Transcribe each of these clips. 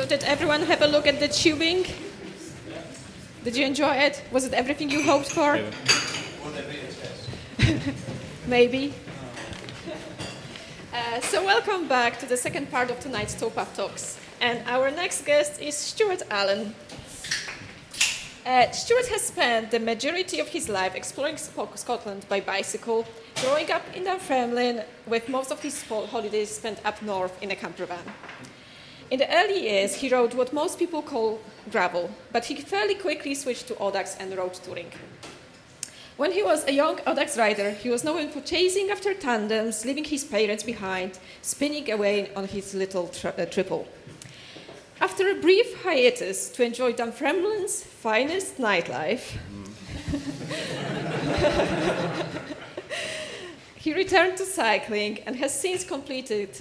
So did everyone have a look at the tubing? Did you enjoy it? Was it everything you hoped for? Maybe. So welcome back to the second part of tonight's Towpath Talks. And our next guest is Stu Allan. Stuart has spent the majority of his life exploring Scotland by bicycle, growing up in Dunfermline, with most of his holidays spent up north in a camper van. In the early years, he rode what most people call gravel, but he fairly quickly switched to Audax and road touring. When he was a young Audax rider, he was known for chasing after tandems, leaving his parents behind, spinning away on his little triple. After a brief hiatus to enjoy Dunfermline's finest nightlife, he returned to cycling and has since completed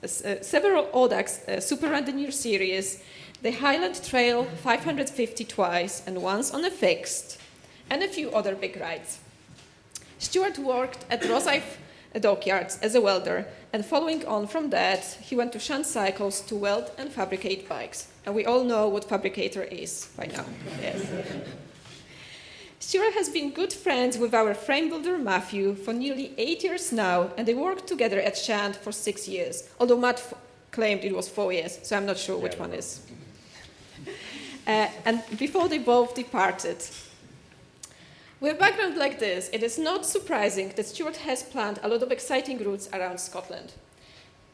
several Audax Super Randonneur series, the Highland Trail 550 twice and once on a fixed, and a few other big rides. Stuart worked at Rosyth dockyards as a welder, and following on from that, he went to Shan Cycles to weld and fabricate bikes. And we all know what fabricator is by now. Yes. Stuart has been good friends with our frame builder Matthew for nearly 8 years now, and they worked together at Shan for 6 years, although Matt claimed it was 4 years, so I'm not sure which one is. And before they both departed. With a background like this, it is not surprising that Stuart has planned a lot of exciting routes around Scotland.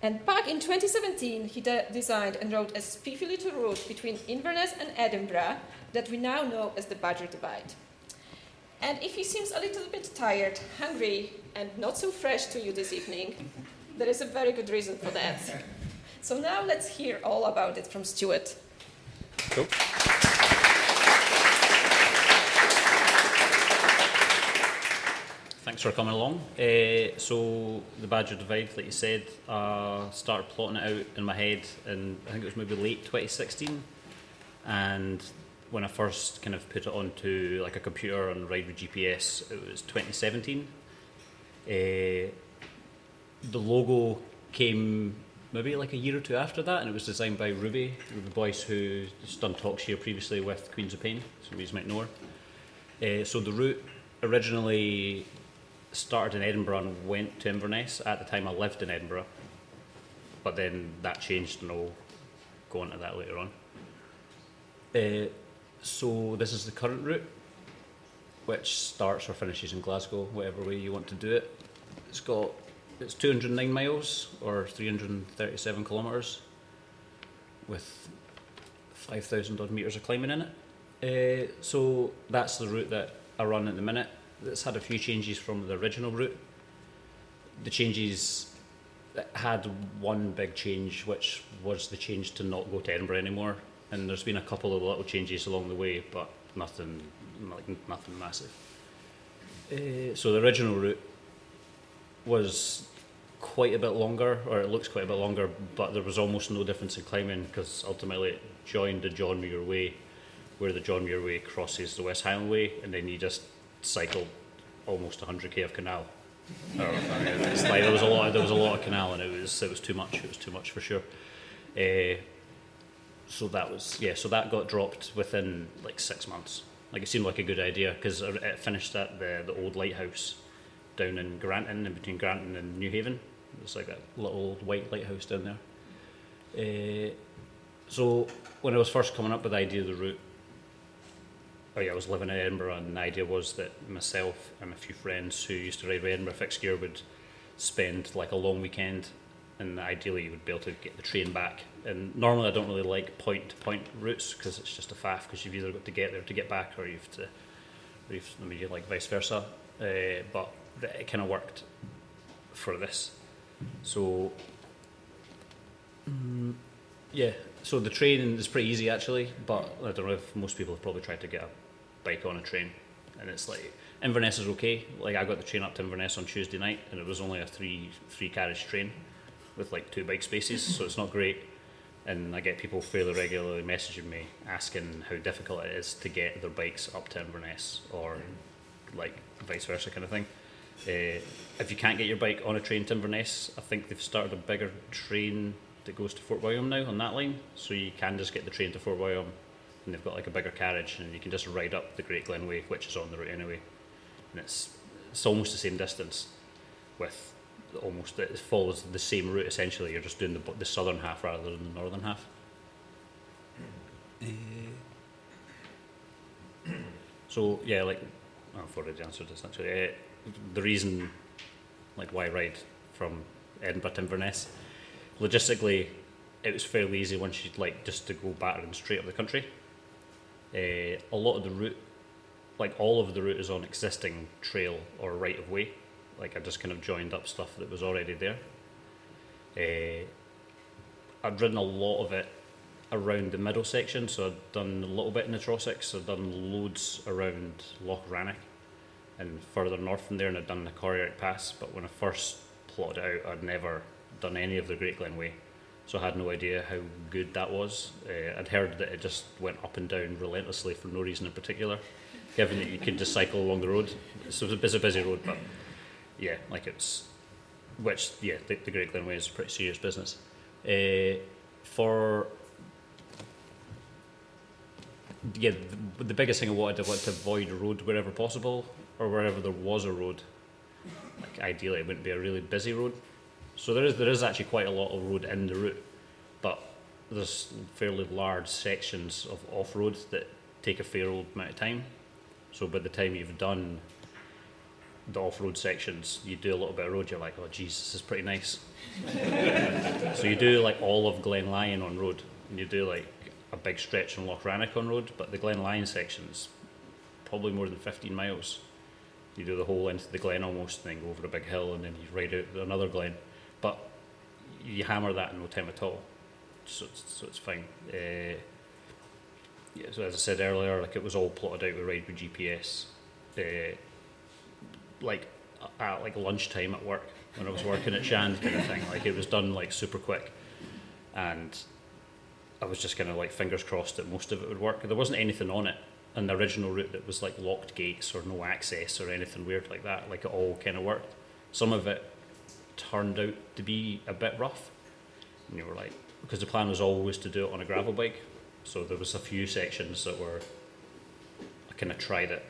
And back in 2017, he designed and rode a spiffy little route between Inverness and Edinburgh that we now know as the Badger Divide. And if he seems a little bit tired, hungry, and not so fresh to you this evening, there is a very good reason for that. So now let's hear all about it from Stuart. Cool. Thanks for coming along. So the Badger Divide, like you said, started plotting it out in my head in, I think it was maybe late 2016, and when I first kind of put it onto like a computer and ride with GPS, it was 2017. The logo came maybe like a year or two after that, and it was designed by Ruby Boyce, who's done talks here previously with Queens of Pain, some of you might know her. So the route originally started in Edinburgh and went to Inverness. At the time I lived in Edinburgh, but then that changed and I'll go on to that later on. So this is the current route, which starts or finishes in Glasgow, whatever way you want to do it. It's 209 miles or 337 kilometres with 5,000 odd metres of climbing in it. So that's the route that I run at the minute. It's had a few changes from the original route. The changes had one big change, which was the change to not go to Edinburgh anymore. And there's been a couple of little changes along the way, but nothing massive. So the original route was quite a bit longer, or it looks quite a bit longer, but there was almost no difference in climbing because ultimately it joined the John Muir Way, where the John Muir Way crosses the West Highland Way, and then you just cycled almost 100k of canal. It's like there was a lot of canal, and it was too much. It was too much for sure. So that got dropped within like 6 months. Like it seemed like a good idea because it finished at the old lighthouse down in Granton, in between Granton and New Haven. It's like that little white lighthouse down there. So when I was first coming up with the idea of the route, I was living in Edinburgh, and the idea was that myself and a few friends who used to ride with Edinburgh fixed gear would spend like a long weekend, and ideally you would be able to get the train back. And normally I don't really like point-to-point routes because it's just a faff, because you've either got to get there to get back, or you've like vice versa. But it kind of worked for this. So so the train is pretty easy actually, but I don't know if most people have probably tried to get a bike on a train, and it's like Inverness is okay. Like I got the train up to Inverness on Tuesday night, and it was only a three carriage train with like 2 bike spaces, so it's not great. And I get people fairly regularly messaging me asking how difficult it is to get their bikes up to Inverness, or like vice versa kind of thing. If you can't get your bike on a train to Inverness, I think they've started a bigger train that goes to Fort William now on that line, so you can just get the train to Fort William, and they've got like a bigger carriage, and you can just ride up the Great Glen Way, which is on the route anyway, and it's almost the same distance, with almost, it follows the same route essentially. You're just doing the southern half rather than the northern half. So yeah, like I've already answered this actually. The reason, like why ride from Edinburgh to Inverness, logistically, it was fairly easy once you'd like just to go battering straight up the country. A lot of the route, like all of the route, is on existing trail or right of way. Like I just kind of joined up stuff that was already there. I'd ridden a lot of it around the middle section, so I'd done a little bit in the Trossachs, I'd done loads around Loch Rannoch and further north from there, and I'd done the Corrierick Pass, but when I first plotted it out, I'd never done any of the Great Glen Way, so I had no idea how good that was. I'd heard that it just went up and down relentlessly for no reason in particular, given that you could just cycle along the road. So it was a busy road, but yeah, like it's, which, yeah, the Great Glen Way is a pretty serious business. For yeah, the biggest thing I wanted to avoid a road wherever possible, or wherever there was a road. Like ideally, it wouldn't be a really busy road. So there is actually quite a lot of road in the route, but there's fairly large sections of off-road that take a fair old amount of time. So by the time you've done the off-road sections, you do a little bit of road, you're like, oh geez, this is pretty nice. So you do like all of Glen Lyon on road, and you do like a big stretch on Loch Rannoch on road, but the Glen Lyon section's probably more than 15 miles. You do the whole length of the glen almost, and then go over a big hill, and then you ride out another glen. But you hammer that in no time at all, so it's fine. Yeah, so as I said earlier, like it was all plotted out with ride with GPS. Like at like lunchtime at work when I was working at Shand kind of thing. Like it was done like super quick, and I was just kind of like fingers crossed that most of it would work. There wasn't anything on it in the original route that was like locked gates or no access or anything weird like that. Like it all kind of worked. Some of it turned out to be a bit rough, and you were like, because the plan was always to do it on a gravel bike, so there was a few sections that were, I kind of tried it,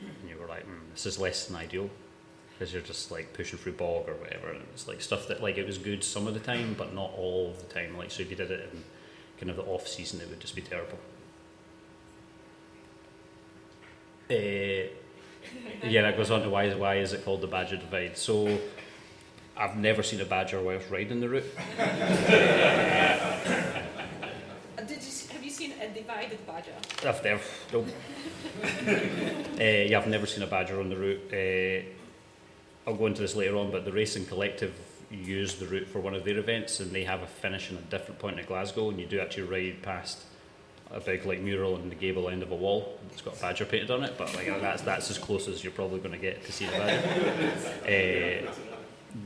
and you were like, this is less than ideal, because you're just like pushing through bog or whatever, and it's like stuff that like it was good some of the time but not all of the time. Like so if you did it in kind of the off season, it would just be terrible. Yeah, that goes on to why is it called the Badger Divide. So I've never seen a badger whilst riding the route. Have you seen a divided badger? Nope. Yeah, I've never seen a badger on the route. I'll go into this later on, but the Racing Collective use the route for one of their events, and they have a finish in a different point at Glasgow, and you do actually ride past a big like mural on the gable end of a wall. It's got a badger painted on it, but like that's as close as you're probably going to get to see the badger.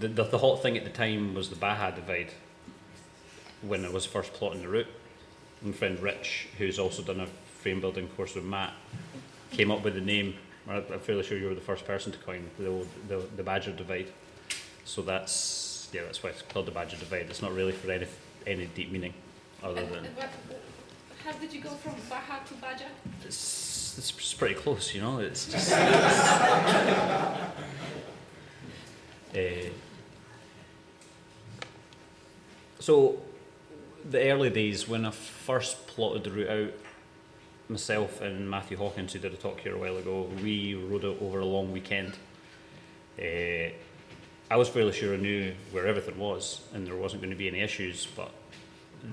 The hot thing at the time was the Baja Divide when I was first plotting the route. My friend Rich, who's also done a frame building course with Matt, came up with the name. I'm fairly sure you were the first person to coin the Badger Divide. So that's why it's called the Badger Divide. It's not really for any deep meaning other than. How did you go from Baja to Badger? It's pretty close, you know. It's just. So, the early days when I first plotted the route out, myself and Matthew Hawkins, who did a talk here a while ago, we rode it over a long weekend. I was fairly sure I knew where everything was and there wasn't going to be any issues, but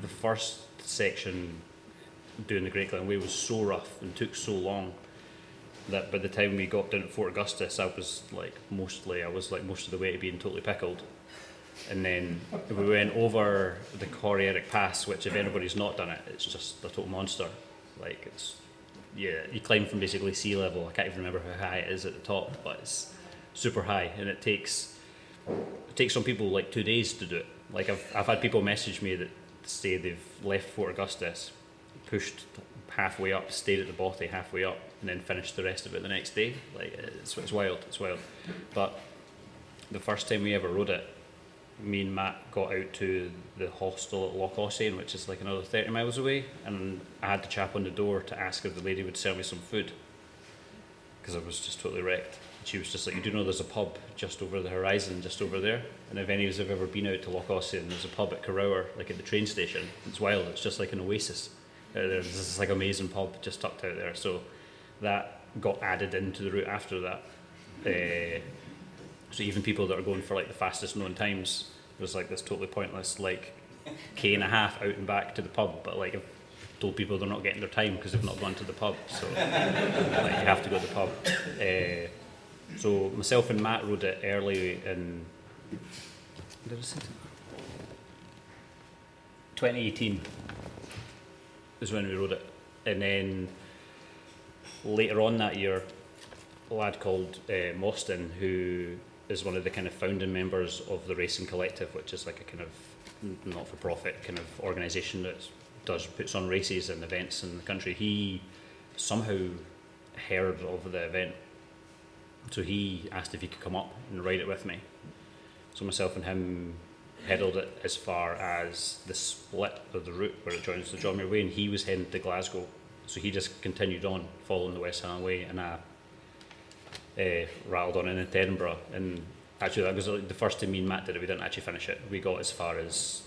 the first section doing the Great Glen Way was so rough and took so long that by the time we got down at Fort Augustus, I was most of the way to being totally pickled. And then we went over the Corrierick Pass, which if anybody's not done it, it's just a total monster. Like you climb from basically sea level. I can't even remember how high it is at the top, but it's super high, and it takes some people like 2 days to do it. Like I've had people message me that say they've left Fort Augustus, pushed halfway up, stayed at the bothy halfway up, and then finished the rest of it the next day. Like it's wild. But the first time we ever rode it, me and Matt got out to the hostel at Loch Ossian, which is like another 30 miles away, and I had to chap on the door to ask if the lady would serve me some food, because I was just totally wrecked. She was just like, you do know there's a pub just over the horizon, just over there? And if any of you have ever been out to Loch Ossian, there's a pub at Carrower, like at the train station. It's wild, it's just like an oasis. There's this like amazing pub just tucked out there. So that got added into the route after that. So even people that are going for like the fastest known times, there's like this totally pointless like K&a half out and back to the pub, but like I've told people they're not getting their time because they've not gone to the pub, so like you have to go to the pub. So myself and Matt rode it early in, did I say 2018 is when we rode it, and then later on that year a lad called Mostyn, who is one of the kind of founding members of the Racing Collective, which is like a kind of not-for-profit kind of organisation that puts on races and events in the country. He somehow heard of the event, so he asked if he could come up and ride it with me. So myself and him pedalled it as far as the split of the route where it joins the John Muir Way, and he was heading to Glasgow, so he just continued on following the West Highland Way, and I rattled on into Edinburgh. And actually that was like the first time me and Matt did it. We didn't actually finish it. We got as far as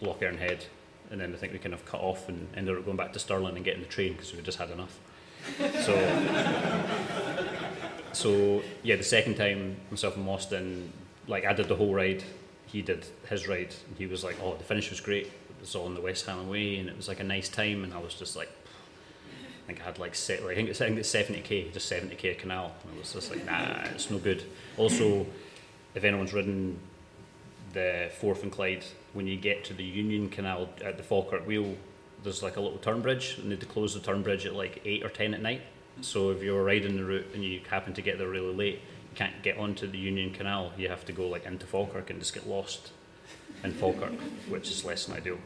Loch Earn Head, and then I think we kind of cut off and ended up going back to Stirling and getting the train because we just had enough. So yeah, the second time myself and Mostyn, like I did the whole ride, he did his ride, and he was like, oh, the finish was great, it was all on the West Highland Way and it was like a nice time, and I was just like, I think I had like I think it's 70k, just 70k a canal, and I was just like, nah, it's no good. Also, if anyone's ridden the Forth and Clyde, when you get to the Union Canal at the Falkirk Wheel, there's like a little turn bridge, and they close the turn bridge at like 8 or 10 at night. So if you're riding the route and you happen to get there really late, you can't get onto the Union Canal. You have to go like into Falkirk and just get lost in Falkirk, which is less than ideal.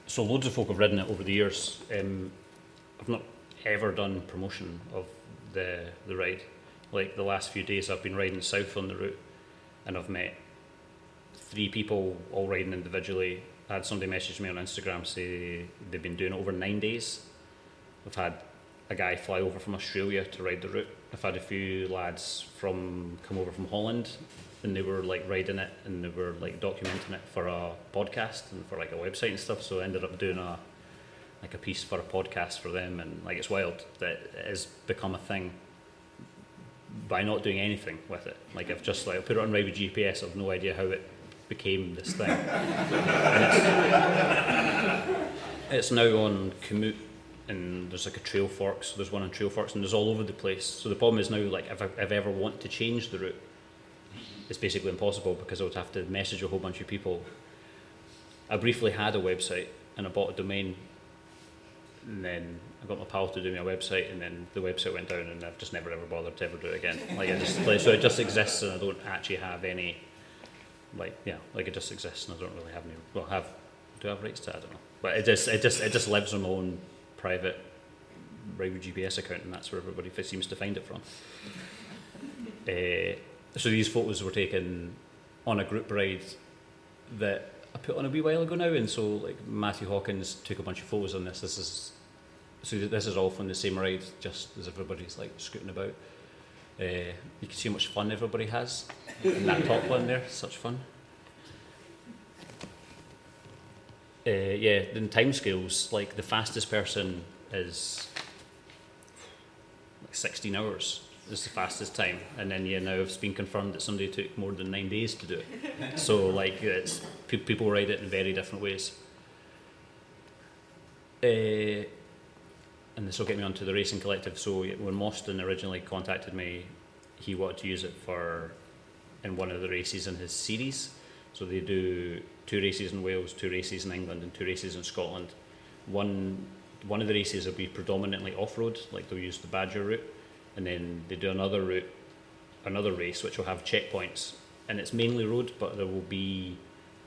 So loads of folk have ridden it over the years. I've not ever done promotion of the ride. Like the last few days I've been riding south on the route, and I've met 3 people all riding individually. I had somebody message me on Instagram say they've been doing it over 9 days. I've had a guy fly over from Australia to ride the route. I've had a few lads come over from Holland, and they were like riding it and they were like documenting it for a podcast and for like a website and stuff. So I ended up doing a piece for a podcast for them, and like it's wild that it has become a thing by not doing anything with it. Like I've just like I put it on Ride with GPS. I've no idea how it became this thing. And it's now on Commute, and there's like a Trail Forks. So there's one on Trail Forks, and there's all over the place. So the problem is now, like if I ever want to change the route, it's basically impossible because I would have to message a whole bunch of people. I briefly had a website and I bought a domain, and then I got my pal to do me a website, and then the website went down, and I've just never ever bothered to ever do it again. So it just exists, and I don't actually have any. Like it just exists, and I don't really have any. Do I have rights to it? I don't know. But it just lives on my own private Ride with GPS account, and that's where everybody seems to find it from. So these photos were taken on a group ride that I put on a wee while ago now, and so like Matthew Hawkins took a bunch of photos on this. This is all from the same ride, just as everybody's like scooting about. You can see how much fun everybody has in that top one there. Such fun. Then timescales, like the fastest person is like 16 hours is the fastest time, and then now it's been confirmed that somebody took more than 9 days to do it. So like it's people ride it in very different ways. And this will get me onto the Racing Collective. So when Mostyn originally contacted me, he wanted to use it in one of the races in his series. So they do 2 races in Wales, 2 races in England, and 2 races in Scotland. One of the races will be predominantly off-road, like they'll use the Badger route, and then they do another race which will have checkpoints, and it's mainly road, but there will be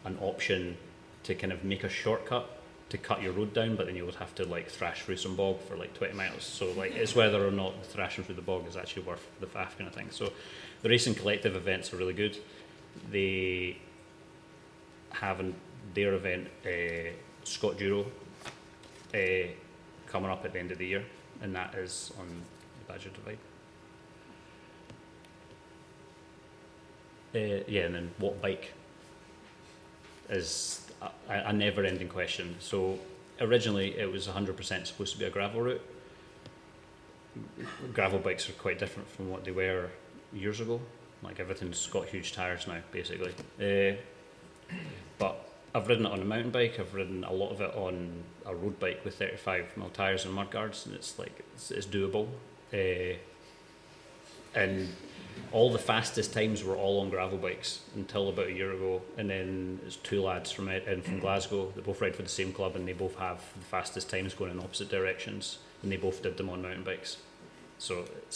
an option to kind of make a shortcut to cut your road down, but then you would have to like thrash through some bog for like 20 miles. So like it's whether or not thrashing through the bog is actually worth the faff kind of thing. So the Racing Collective events are really good. They have their event, Scott Duro, coming up at the end of the year, and that is on the Badger Divide. Yeah, and then what bike is a never-ending question. So originally it was 100% supposed to be a gravel route. Gravel bikes are quite different from what they were years ago. Like everything's got huge tyres now, basically. But I've ridden it on a mountain bike. I've ridden a lot of it on a road bike with 35mm tyres and mudguards, and it's like it's doable. And all the fastest times were all on gravel bikes until about a year ago, and then it's two lads from Glasgow. They both ride for the same club, and they both have the fastest times going in opposite directions, and they both did them on mountain bikes. So it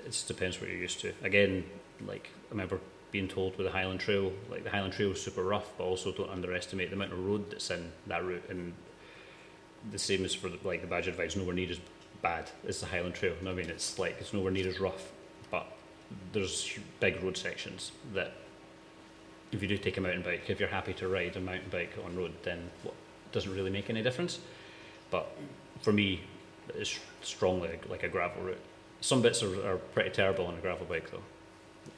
just depends what you're used to. Again, like I remember being told with the Highland Trail, like the Highland Trail is super rough, but also don't underestimate the amount of road that's in that route. And the same as for the Badger Divide, it's nowhere near as bad as the Highland Trail. You know what I mean? It's like it's nowhere near as rough, but there's big road sections that if you do take a mountain bike, if you're happy to ride a mountain bike on road, then it doesn't really make any difference. But for me, it's strongly like a gravel route. Some bits are pretty terrible on a gravel bike though.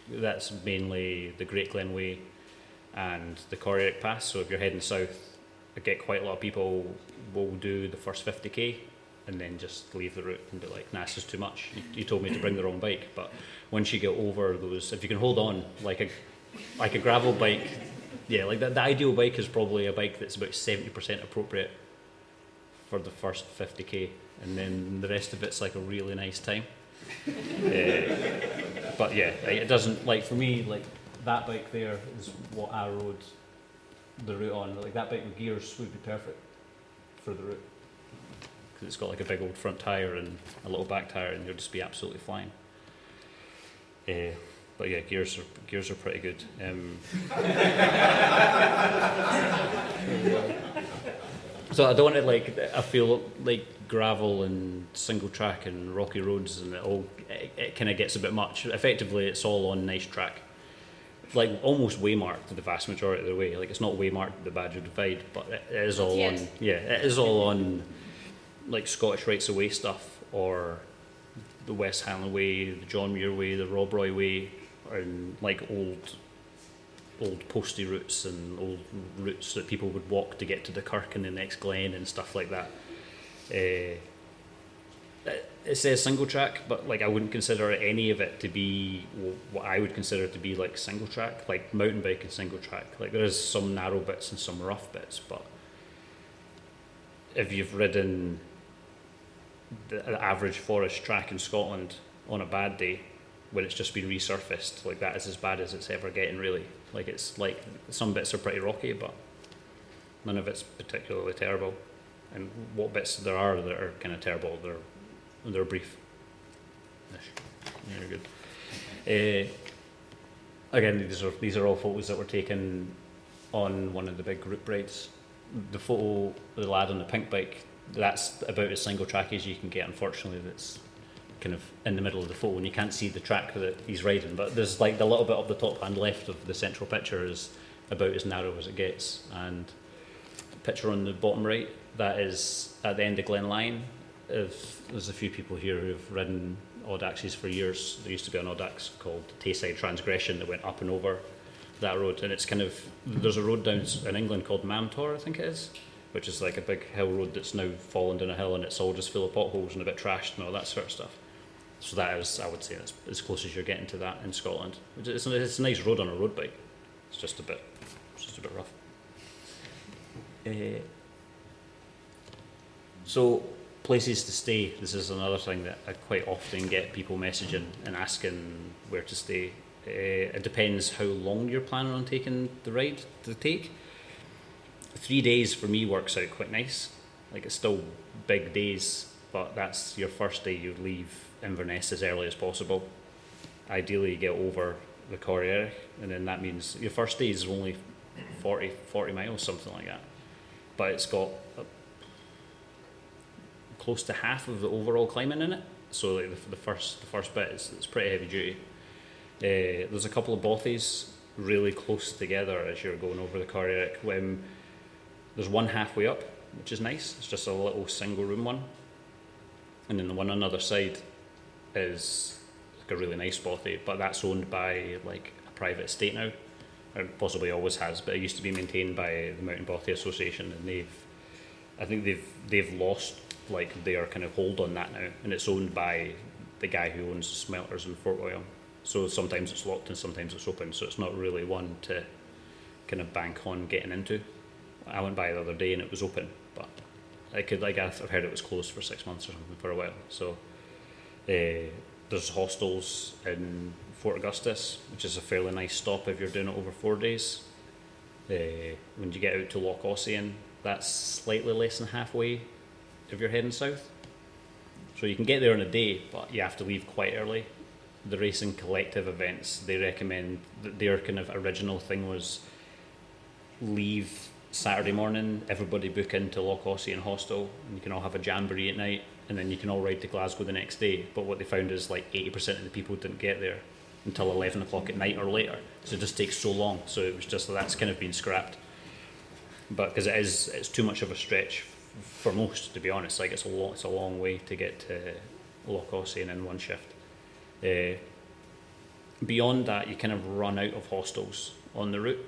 That's mainly the Great Glen Way and the Corrierick Pass. So if you're heading south, I get quite a lot of people will do the first 50k and then just leave the route and be like, nah, this is too much. You told me to bring the wrong bike. But once you get over those, if you can hold on, like a gravel bike, yeah, like the ideal bike is probably a bike that's about 70% appropriate for the first 50k, and then the rest of it's like a really nice time. But yeah, it doesn't, like for me, like that bike there is what I rode the route on. Like that bike with gears would be perfect for the route, because it's got like a big old front tyre and a little back tyre, and you'll just be absolutely flying. But yeah, gears are pretty good. So I don't want to I feel like gravel and single track and rocky roads and it kind of gets a bit much. Effectively, it's all on nice track, like almost waymarked the vast majority of the way. Like it's not waymarked the Badger Divide, but it is all on. Yeah, it is all on like Scottish Rights of Way stuff, or the West Highland Way, the John Muir Way, the Rob Roy Way, and like old postie routes and old routes that people would walk to get to the Kirk and the next glen and stuff like that. It says single track, but like I wouldn't consider any of it to be what I would consider to be like single track, like mountain bike and single track. Like there is some narrow bits and some rough bits, but if you've ridden the average forest track in Scotland on a bad day when it's just been resurfaced, like that is as bad as it's ever getting, really. Like it's like some bits are pretty rocky, but none of it's particularly terrible. And what bits there are that are kind of terrible, they're brief. Very good. Again, these are all photos that were taken on one of the big group rides. The photo of the lad on the pink bike, that's about as single track as you can get, unfortunately. That's kind of in the middle of the photo, and you can't see the track that he's riding, but there's like the little bit up the top hand left of the central picture is about as narrow as it gets. And the picture on the bottom right, that is at the end of Glen Lyon. There's a few people here who've ridden odd axes for years. There used to be an odd axe called Tayside Transgression that went up and over that road, and it's kind of, there's a road down in England called Mamtor, I think it is, which is like a big hill road that's now fallen down a hill, and it's all just full of potholes and a bit trashed and all that sort of stuff. So that is, I would say, that's as close as you're getting to that in Scotland. It's a nice road on a road bike. It's just a bit rough. So places to stay. This is another thing that I quite often get people messaging and asking where to stay. It depends how long you're planning on taking the ride to take. 3 days for me works out quite nice. Like it's still big days, but that's your first day. You leave Inverness as early as possible. Ideally you get over the Corrierick, and then that means your first day is only 40 miles, something like that. but it's got close to half of the overall climbing in it. So like the first bit it's pretty heavy duty. There's a couple of bothies really close together as you're going over the Corrieric. There's one halfway up, which is nice. It's just a little single room one, and then the one on the other side is like a really nice bothy, but that's owned by like a private estate now, or possibly always has, but it used to be maintained by the Mountain Bothy Association, and I think they've lost like their kind of hold on that now, and it's owned by the guy who owns the smelters in Fort William. So sometimes it's locked and sometimes it's open, so it's not really one to kind of bank on getting into. I went by the other day and it was open, but I've heard it was closed for 6 months or something for a while. So there's hostels in Fort Augustus, which is a fairly nice stop if you're doing it over 4 days. When you get out to Loch Ossian, that's slightly less than halfway if you're heading south. So you can get there in a day, but you have to leave quite early. The Racing Collective events, they recommend that their kind of original thing was leave Saturday morning, everybody book into Loch Ossian Hostel, and you can all have a jamboree at night, and then you can all ride to Glasgow the next day. But what they found is like 80% of the people didn't get there until 11 o'clock at night or later. So it just takes so long. So it was just that's kind of been scrapped. But because it's too much of a stretch for most, to be honest. Like it's a long way to get to Loch Ossian in one shift. Beyond that, you kind of run out of hostels on the route,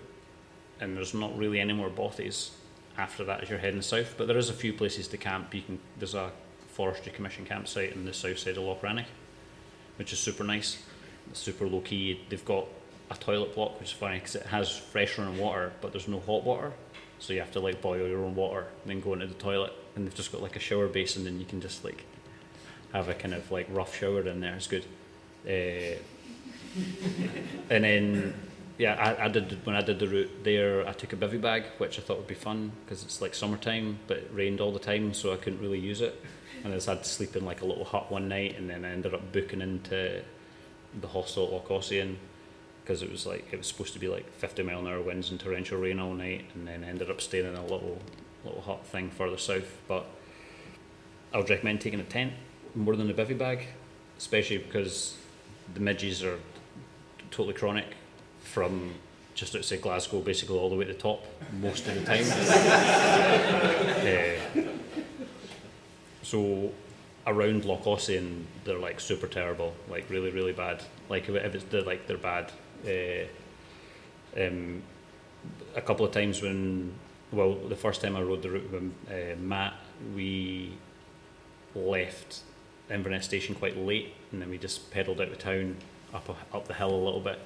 and there's not really any more bothies after that as you're heading south, but there is a few places to camp. There's a Forestry Commission campsite on the south side of Loch Rannoch, which is super nice. It's super low key. They've got a toilet block, which is funny because it has fresh running water, but there's no hot water, so you have to like boil your own water and then go into the toilet, and they've just got like a shower basin, and you can just like have a kind of like rough shower in there. It's good. And then when I did the route there, I took a bivy bag, which I thought would be fun because it's like summertime, but it rained all the time, so I couldn't really use it, and I just had to sleep in like a little hut one night, and then I ended up booking into the hostel at Loch Ossian because it was supposed to be like 50-mile-an-hour winds and torrential rain all night, and then I ended up staying in a little hut thing further south. But I would recommend taking a tent more than a bivy bag, especially because the midges are totally chronic from just outside Glasgow basically all the way to the top most of the time. So around Loch Ossian they're like super terrible, like really really bad. Like if it's they're bad. A couple of times the first time I rode the route with Matt, we left Inverness station quite late, and then we just pedalled out of town up the hill a little bit,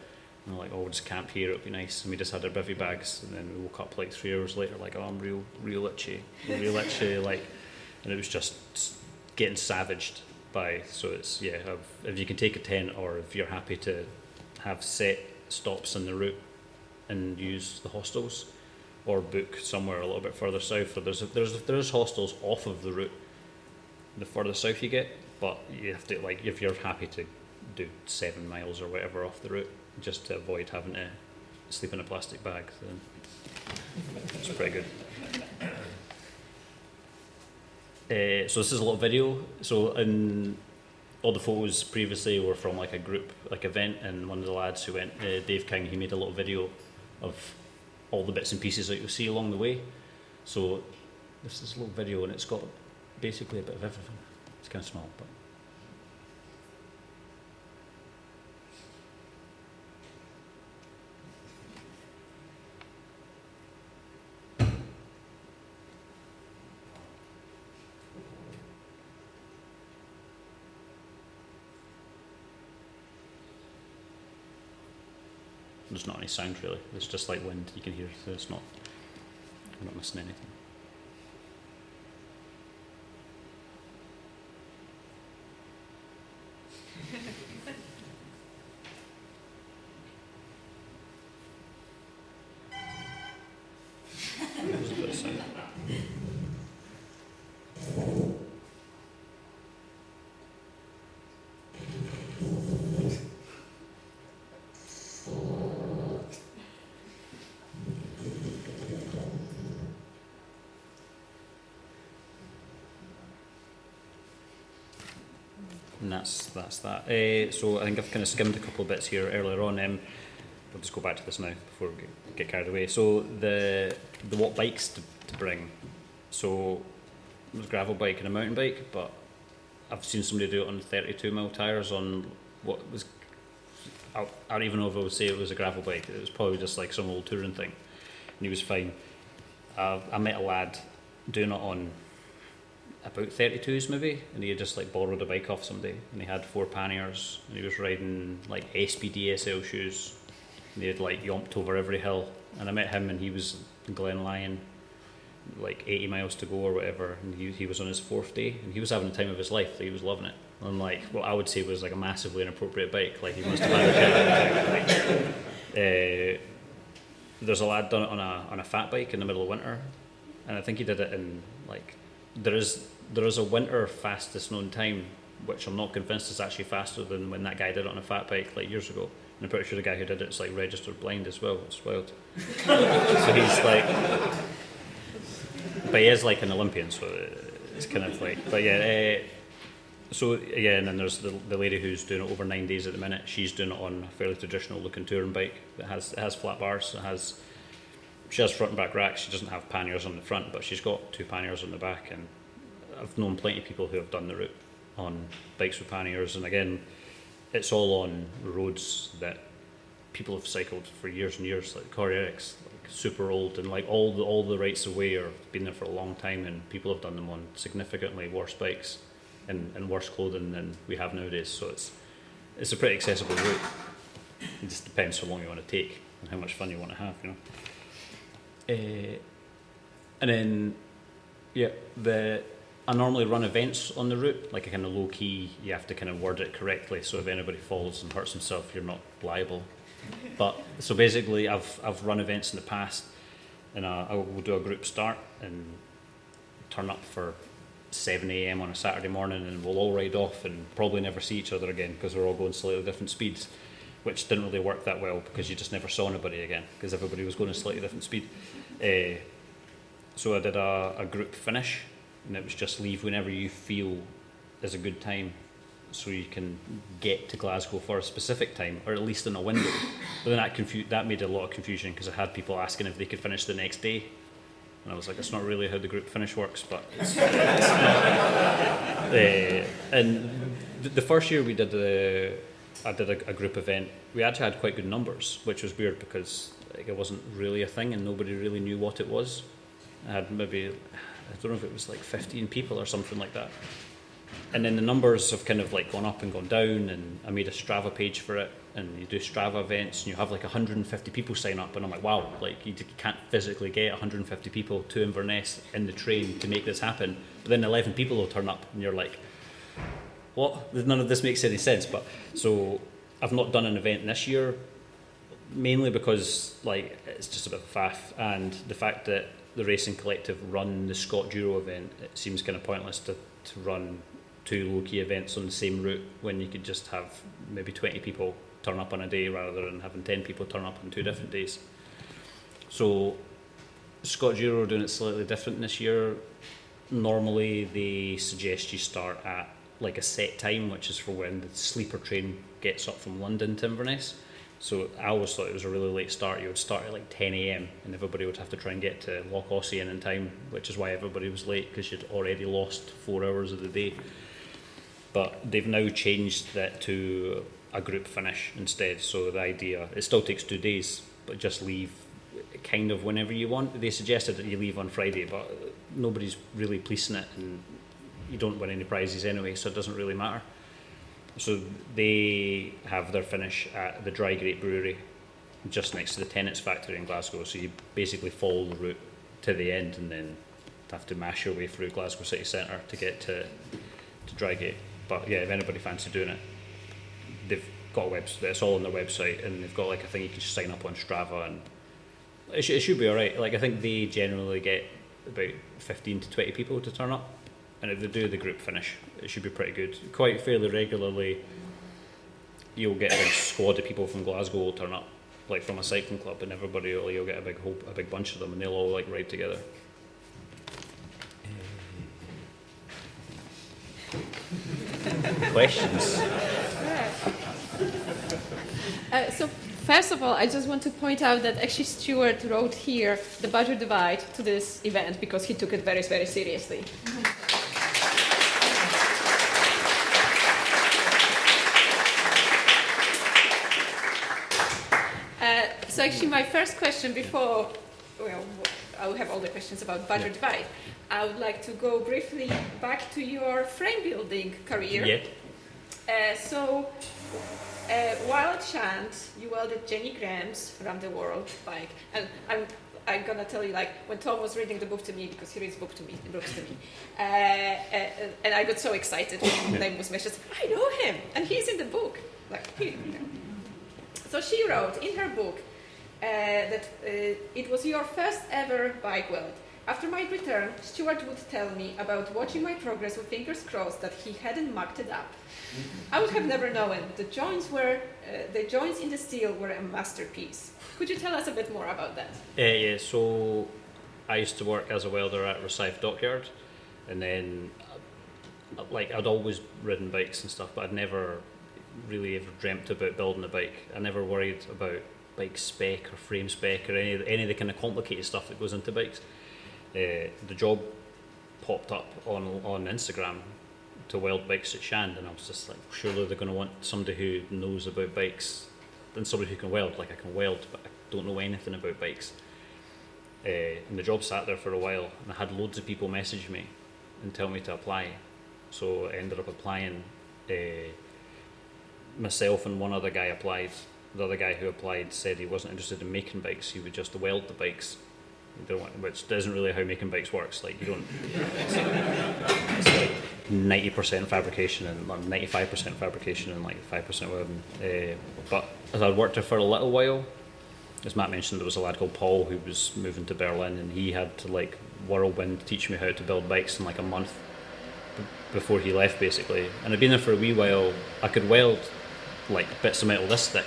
and we're like, we'll just camp here, it'll be nice. And we just had our bivy bags, and then we woke up like 3 hours later like, I'm real itchy like, and it was just getting savaged by. So it's if you can take a tent, or if you're happy to have set stops in the route and use the hostels, or book somewhere a little bit further south. Or there's hostels off of the route the further south you get, but you have to, like, if you're happy to do 7 miles or whatever off the route just to avoid having to sleep in a plastic bag, then it's pretty good. So this is a little video. So all the photos previously were from like a group like event, and one of the lads who went, Dave King, he made a little video of all the bits and pieces that you'll see along the way. So this is a little video, and it's got basically a bit of everything. It's kind of small, but there's not any sound really. It's just like wind you can hear, so I'm not missing anything. There's a bit of sound. that's that. So I think I've kind of skimmed a couple of bits here earlier on. We'll just go back to this now before we get carried away. So the what bikes to bring. So there's a gravel bike and a mountain bike, but I've seen somebody do it on 32mm tyres on what was, I don't even know if I would say it was a gravel bike. It was probably just like some old touring thing, and he was fine. I met a lad doing it on about 32s maybe, and he had just like borrowed a bike off somebody, and he had 4 panniers, and he was riding like SPDSL shoes, and he had like yomped over every hill. And I met him, and he was in Glen Lyon, like 80 miles to go or whatever, and he was on his 4th day, and he was having the time of his life. He was loving it. And like what I would say was like a massively inappropriate bike. Like he must have had a there's a lad done it on a fat bike in the middle of winter, and I think he did it in like there is a winter fastest known time, which I'm not convinced is actually faster than when that guy did it on a fat bike like years ago. And I'm pretty sure the guy who did it's like registered blind as well. It's wild. So he's like, but he is like an Olympian, so it's kind of like, but yeah. So yeah, and then there's the lady who's doing it over 9 days at the minute. She's doing it on a fairly traditional looking touring bike that has flat bars. She has front and back racks. She doesn't have panniers on the front, but she's got 2 panniers on the back. And I've known plenty of people who have done the route on bikes with panniers. And again, it's all on roads that people have cycled for years and years, like Corrierics, like super old, and like all the rights of way have been there for a long time, and people have done them on significantly worse bikes and worse clothing than we have nowadays. So it's a pretty accessible route. It just depends how long you want to take and how much fun you want to have, you know. And then yeah, I normally run events on the route, like a kind of low key. You have to kind of word it correctly, so if anybody falls and hurts himself, you're not liable. But so basically, I've run events in the past, and I will do a group start and turn up for 7 a.m. on a Saturday morning, and we'll all ride off and probably never see each other again because we're all going slightly different speeds, which didn't really work that well because you just never saw anybody again because everybody was going at slightly different speed. So I did a group finish, and it was just leave whenever you feel is a good time, so you can get to Glasgow for a specific time, or at least in a window. But then that made a lot of confusion because I had people asking if they could finish the next day. And I was like, that's not really how the group finish works, but it's not. And the first year I did a group event, we actually had quite good numbers, which was weird because like, it wasn't really a thing and nobody really knew what it was. I had maybe, I don't know if it was like 15 people or something like that. And then the numbers have kind of like gone up and gone down, and I made a Strava page for it, and you do Strava events and you have like 150 people sign up, and I'm like, wow, like you can't physically get 150 people to Inverness in the train to make this happen, but then 11 people will turn up and you're like, what? None of this makes any sense. But so I've not done an event this year, mainly because like it's just a bit of a faff, and the fact that the Racing Collective run the Scott Duro event, it seems kind of pointless to run 2 low-key events on the same route when you could just have maybe 20 people turn up on a day rather than having 10 people turn up on 2 different days. So Scott Duro are doing it slightly different this year. Normally they suggest you start at like a set time, which is for when the sleeper train gets up from London to Inverness. So I always thought it was a really late start. You would start at like 10 a.m. and everybody would have to try and get to Loch Ossian in time, which is why everybody was late, because you'd already lost 4 hours of the day. But they've now changed that to a group finish instead. So the idea, it still takes 2 days, but just leave kind of whenever you want. They suggested that you leave on Friday, but nobody's really policing it, and you don't win any prizes anyway, so it doesn't really matter. So they have their finish at the Dry Grape Brewery, just next to the Tennent's factory in Glasgow. So you basically follow the route to the end and then have to mash your way through Glasgow city centre to get to Dry Grape. But yeah, if anybody fancies doing it, they've got a website. It's all on their website, and they've got like a thing you can just sign up on Strava, and it should be alright. Like I think they generally get about 15 to 20 people to turn up. And if they do the group finish, it should be pretty good. Quite fairly regularly, you'll get a big squad of people from Glasgow will turn up, like from a cycling club, and everybody you'll get a big bunch of them, and they'll all like ride together. questions. So first of all, I just want to point out that actually Stuart wrote here the Badger Divide to this event because he took it very, very seriously. So actually my first question before, well, I'll have all the questions about Badger Divide. I would like to go briefly back to your frame building career. Yeah. While at Shant, you welded Jenny Graham's Around the World bike, and I'm gonna tell you, like, when Tom was reading the book to me, because he reads books to me, and I got so excited when his name was mentioned. I know him, and he's in the book. Like, here. So she wrote in her book that it was your first ever bike weld. After my return, Stuart would tell me about watching my progress with fingers crossed that he hadn't mucked it up. I would have never known. The joints in the steel were a masterpiece. Could you tell us a bit more about that? Yeah, so I used to work as a welder at Rosyth Dockyard, and then like I'd always ridden bikes and stuff, but I'd never really ever dreamt about building a bike. I never worried about bike spec or frame spec or any of the kind of complicated stuff that goes into bikes. The job popped up on Instagram to weld bikes at Shand, and I was just like, surely they're going to want somebody who knows about bikes than somebody who can weld. Like, I can weld, but I don't know anything about bikes. And the job sat there for a while, and I had loads of people message me and tell me to apply. So I ended up applying. Myself and one other guy applied. The other guy who applied said he wasn't interested in making bikes, he would just weld the bikes. Which isn't really how making bikes works. Like, you don't. It's like 90% fabrication and 95% fabrication and like 5% welding. But as I'd worked there for a little while, as Matt mentioned, there was a lad called Paul who was moving to Berlin, and he had to like whirlwind teach me how to build bikes in like a month before he left, basically. And I'd been there for a wee while. I could weld like bits of metal this thick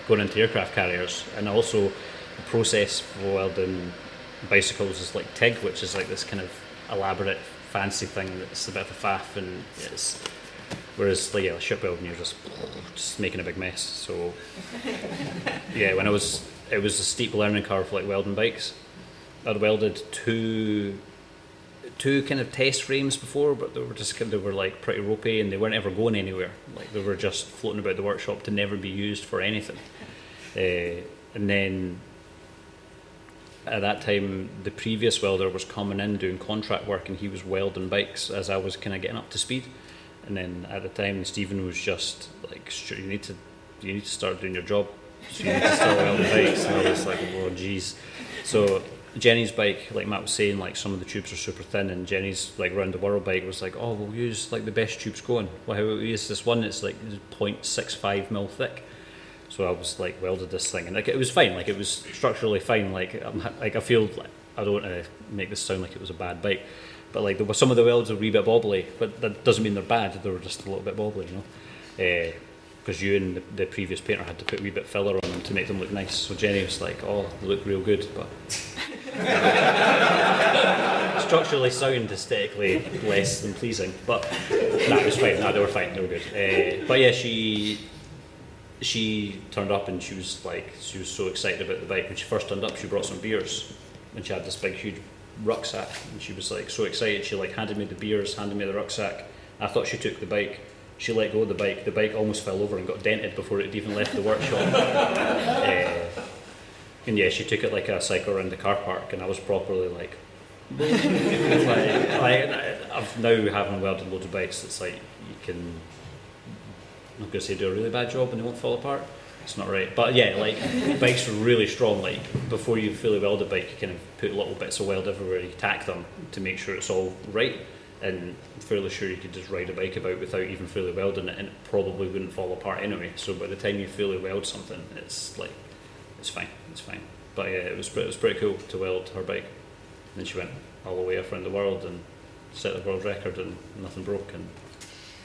going into aircraft carriers, and also the process for welding bicycles is like TIG, which is like this kind of elaborate fancy thing that's a bit of a faff, and it's whereas like ship welding, you're just making a big mess. So yeah, it was a steep learning curve like welding bikes. I'd welded two kind of test frames before, but they were like pretty ropey, and they weren't ever going anywhere. Like, they were just floating about the workshop to never be used for anything. And then at that time, the previous welder was coming in doing contract work, and he was welding bikes as I was kind of getting up to speed. And then at the time, Stephen was just like, you need to start doing your job. So you need to start welding bikes. And I was like, oh geez. So Jenny's bike, like Matt was saying, like some of the tubes are super thin, and Jenny's like round the world bike was like, oh, we'll use like the best tubes going. Well, how we use this one? It's like 0.65 mil thick. So I was like welded this thing, and like it was fine. Like, it was structurally fine. Like I feel like, I don't want to make this sound like it was a bad bike, but like some of the welds were a wee bit bobbly, but that doesn't mean they're bad. They were just a little bit bobbly, you know. Because you and the previous painter had to put a wee bit of filler on them to make them look nice. So Jenny was like, oh, they look real good, but structurally sound, aesthetically less than pleasing. But it was fine. They were fine. They were good. But yeah, she turned up, and she was so excited about the bike. When she first turned up, she brought some beers, and she had this big huge rucksack, and she was like so excited. She like handed me the beers, handed me the rucksack. I thought she took the bike. She let go of the bike almost fell over and got dented before it even left the workshop. And yeah, she took it like a cycle around the car park, and I was properly like, I've now having welded loads of bikes, it's like you can, I'm not going to say do a really bad job and they won't fall apart. It's not right. But yeah, like bikes are really strong. Like, before you fully weld a bike, you kind of put little bits of weld everywhere, you tack them to make sure it's all right. And I'm fairly sure you could just ride a bike about without even fully welding it, and it probably wouldn't fall apart anyway. So by the time you fully weld something, it's fine. But yeah, it was pretty cool to weld her bike. And then she went all the way around the world and set the world record, and nothing broke. And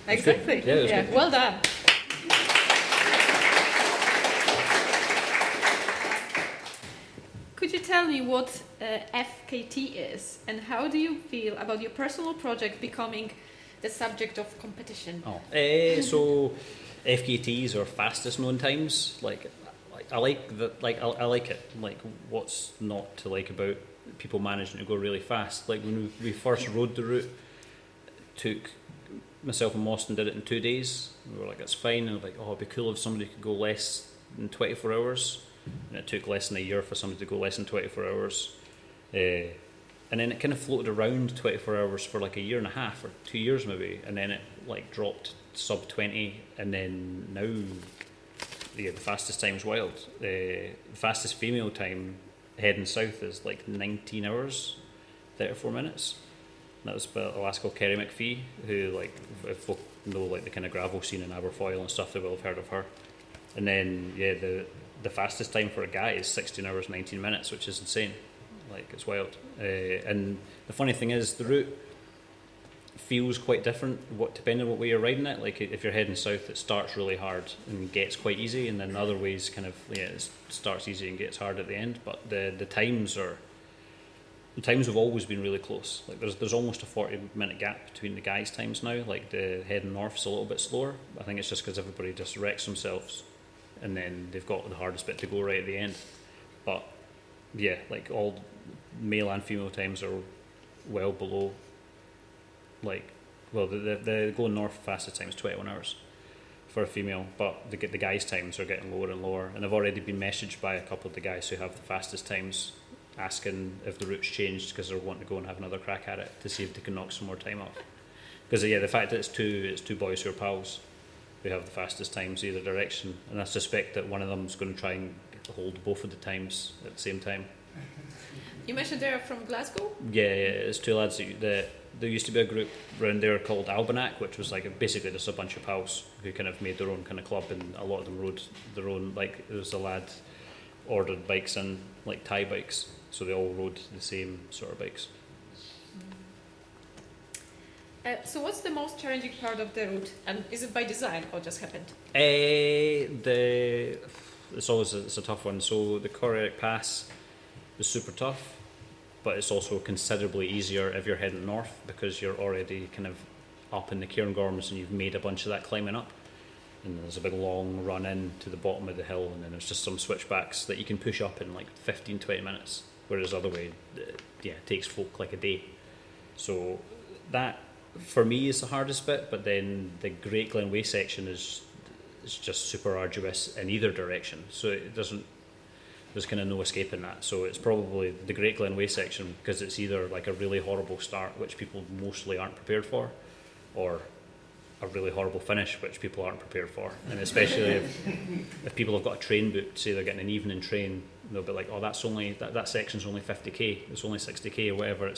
exactly. Yeah, it was good. Well done. Could you tell me what FKT is, and how do you feel about your personal project becoming the subject of competition. So FKTs or fastest known times, I like that. I like it. Like, what's not to like about people managing to go really fast? Like when we first rode the route, took myself and Mostyn did it in 2 days. We were like, that's fine. And like, oh, it'd be cool if somebody could go less than 24 hours. And it took less than a year for somebody to go less than 24 hours. And then it kind of floated around 24 hours for like a year and a half or 2 years maybe, and then it like dropped sub 20, and then now the fastest time's wild. The fastest female time heading south is like 19 hours, 34 minutes. And that was by a lass called Kerry McPhee, who, like, if folk know like the kind of gravel scene in Aberfoyle and stuff, they will have heard of her. And then the fastest time for a guy is 16 hours 19 minutes, which is insane. Like, it's wild. And the funny thing is, the route feels quite different depending on what way you're riding it. Like, if you're heading south, it starts really hard and gets quite easy, and then other ways kind of it starts easy and gets hard at the end. But the times have always been really close. Like, there's almost a 40-minute gap between the guys' times now. Like, the heading north's a little bit slower. I think it's just because everybody just wrecks themselves, and then they've got the hardest bit to go right at the end. But yeah, like, all male and female times are well below, like, well, the going north fastest time is 21 hours for a female, but the guys' times are getting lower and lower. And I've already been messaged by a couple of the guys who have the fastest times, asking if the route's changed because they're wanting to go and have another crack at it to see if they can knock some more time off. Because the fact that it's two boys who are pals who have the fastest times either direction, and I suspect that one of them's going to try and hold both of the times at the same time. You mentioned they're from Glasgow? Yeah, it's two lads. There used to be a group around there called Almanac, which was like basically just a bunch of pals who kind of made their own kind of club, and a lot of them rode their own. Like, there was a lad ordered bikes in, like Thai bikes, so they all rode the same sort of bikes. So what's the most challenging part of the route, and is it by design or just happened? It's a tough one. So the Coreric Pass is super tough, but it's also considerably easier if you're heading north because you're already kind of up in the Cairngorms and you've made a bunch of that climbing up. And there's a big long run in to the bottom of the hill, and then there's just some switchbacks that you can push up in like 15-20 minutes, whereas the other way, it takes folk like a day. So that, for me, is the hardest bit, but then the Great Glen Way section is just super arduous in either direction, so there's kind of no escaping that. So it's probably the Great Glen Way section, because it's either like a really horrible start, which people mostly aren't prepared for, or a really horrible finish, which people aren't prepared for. And especially if people have got a train booked, say they're getting an evening train, they'll be like, oh, that section's only 50k, it's only 60k or whatever,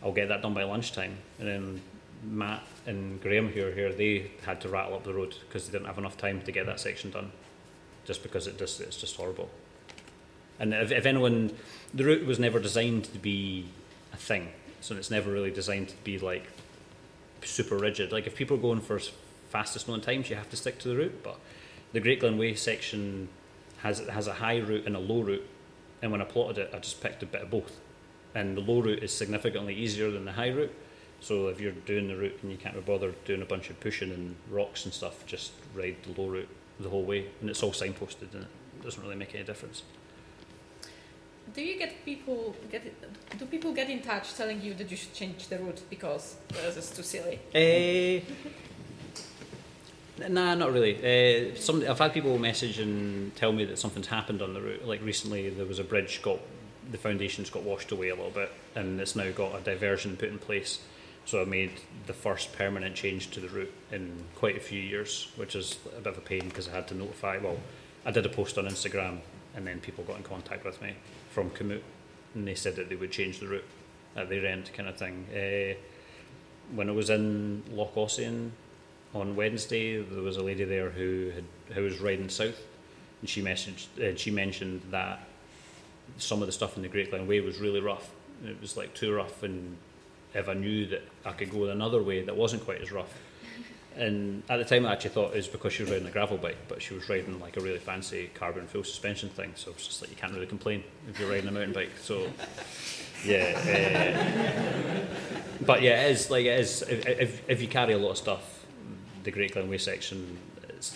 I'll get that done by lunchtime. And then Matt and Graham who are here, they had to rattle up the road because they didn't have enough time to get that section done, just because it's just horrible. And if anyone, the route was never designed to be a thing, so it's never really designed to be like super rigid. Like, if people are going for fastest known times, you have to stick to the route. But the Great Glen Way section has a high route and a low route, and when I plotted it, I just picked a bit of both. And the low route is significantly easier than the high route. So if you're doing the route and you can't be bothered doing a bunch of pushing and rocks and stuff, just ride the low route the whole way, and it's all signposted, and it doesn't really make any difference. Do people get in touch telling you that you should change the route because this is too silly? Nah, not really. I've had people message and tell me that something's happened on the route. Like, recently there was a bridge the foundations got washed away a little bit, and it's now got a diversion put in place. So I made the first permanent change to the route in quite a few years, which is a bit of a pain because I had to notify. Well, I did a post on Instagram, and then people got in contact with me from Komoot, and they said that they would change the route at their end, kind of thing. When I was in Loch Ossian on Wednesday, there was a lady there who was riding south, and she mentioned that some of the stuff in the Great Glen Way was really rough. It was like too rough, and if I knew that I could go another way that wasn't quite as rough. And at the time I actually thought it was because she was riding a gravel bike, but she was riding like a really fancy carbon full suspension thing, so it's just like, you can't really complain if you're riding a mountain bike. So yeah, But yeah, it is. If you carry a lot of stuff, the Great Glenway section, it's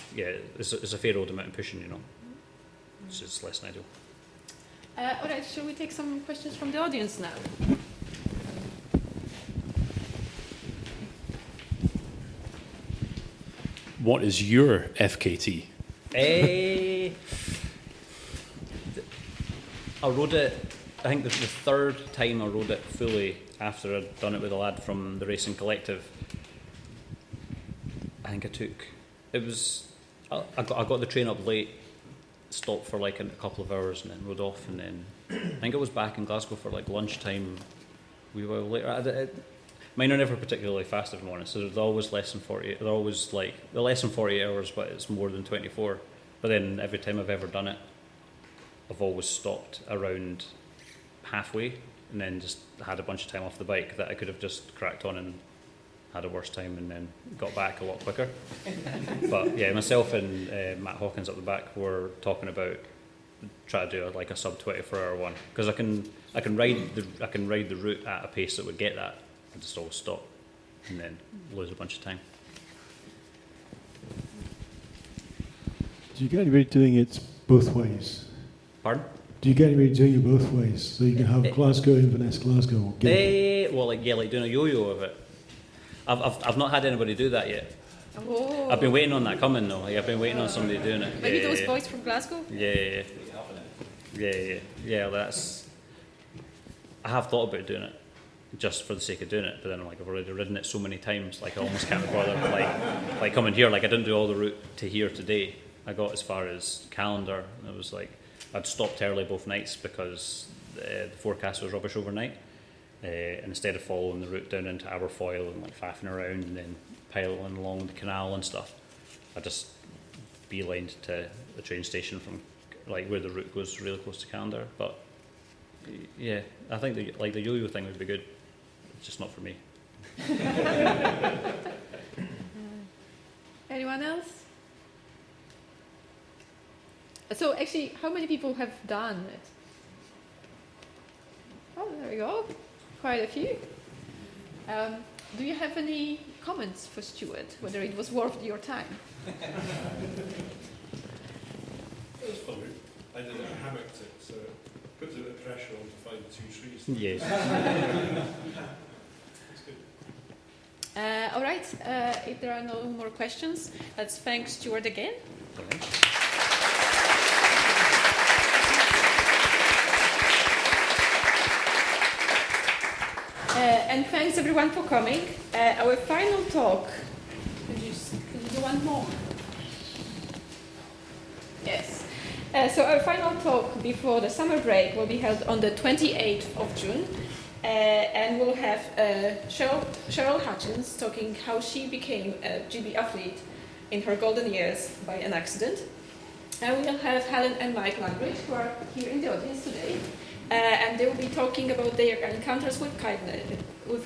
a fair old amount of pushing, you know. It's just less than ideal. All right, shall we take some questions from the audience now? What is your FKT? I rode it, I think the third time I rode it fully after I'd done it with a lad from the Racing Collective. I think I got the train up late, stopped for like a couple of hours and then rode off, and then I think I was back in Glasgow for like lunchtime. We were later. Mine are never particularly fast, if I'm honest. So they're always less than 48. They're always like they're less than 48 hours, but it's more than 24. But then every time I've ever done it, I've always stopped around halfway and then just had a bunch of time off the bike that I could have just cracked on and had a worse time and then got back a lot quicker. But yeah, myself and Matt Hawkins up the back were talking about trying to do like a sub 24-hour one, because I can ride the route at a pace that would get that. I just always stop and then lose a bunch of time. Do you get anybody doing it both ways? Pardon? Do you get anybody doing it both ways? So you can have Glasgow, Inverness, Glasgow. Like doing a yo-yo of it. I've not had anybody do that yet. Oh. I've been waiting on that coming though. I've been waiting on somebody doing it. Maybe those boys from Glasgow? Yeah. That's. I have thought about doing it, just for the sake of doing it. But then I'm like, I've already ridden it so many times. Like I almost can't be bothered. Like coming here. Like I didn't do all the route to here today. I got as far as Calendar. And it was like I'd stopped early both nights because the forecast was rubbish overnight. And instead of following the route down into Aberfoyle and like faffing around and then piling along the canal and stuff, I just beelined to the train station from like where the route goes really close to Calendar. But yeah, I think the yo-yo thing would be good. It's just not for me. Anyone else? So actually, how many people have done it? Oh, there we go. Quite a few. Do you have any comments for Stuart, whether it was worth your time? It was fun. I did a hammock tip, so it puts a bit of pressure on to find 2 trees. Yes. It's good. All right, if there are no more questions, let's thank Stuart again. And thanks everyone for coming. Our final talk. Could you do one more? Yes. So our final talk before the summer break will be held on the 28th of June. And we'll have Cheryl Hutchins talking how she became a GB athlete in her golden years by an accident. And we'll have Helen and Mike Langridge, who are here in the audience today. And they will be talking about their encounters with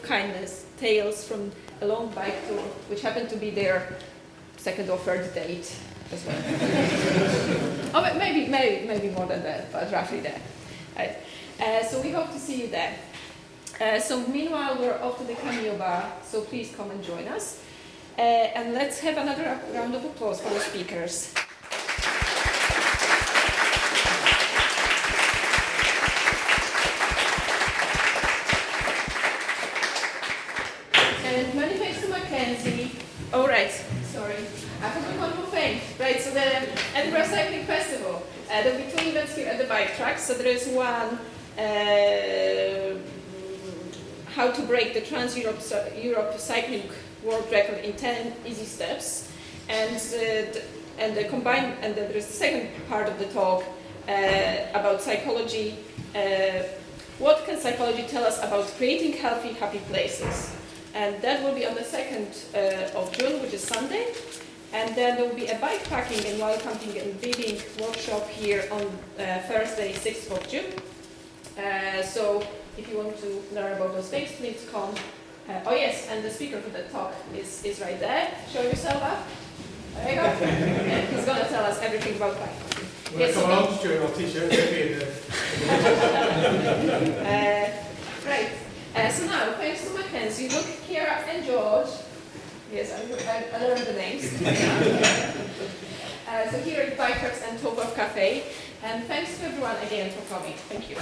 kindness, tales from a long bike tour, which happened to be their second or third date as well. Oh, maybe more than that, but roughly that. Right. So we hope to see you there. So meanwhile, we're off to the Cameo Bar, so please come and join us. And let's have another round of applause for the speakers. And many thanks to Mackenzie. Oh, right, sorry. I forgot one more thing. Right, so the Edinburgh Cycling Festival, there will be 2 events here at the bike track. So there is one, how to break the Trans-Europe Cycling World Record in 10 easy steps. And there is the second part of the talk about psychology. What can psychology tell us about creating healthy, happy places? And that will be on the 2nd of June, which is Sunday. And then there will be a bikepacking and wild camping and bidding workshop here on Thursday, 6th of June. So if you want to learn about those things, please come. Oh yes, and the speaker for the talk is right there. Show yourself up. There you go. And he's going to tell us everything about bikepacking. When I come along to Stuart, I'll teach you how to be in there. Right. So now, thanks to Mackenzie, Luke, Kira, and George. Yes, I learned the names. So here at Bikers and Top of Cafe. And thanks to everyone again for coming. Thank you.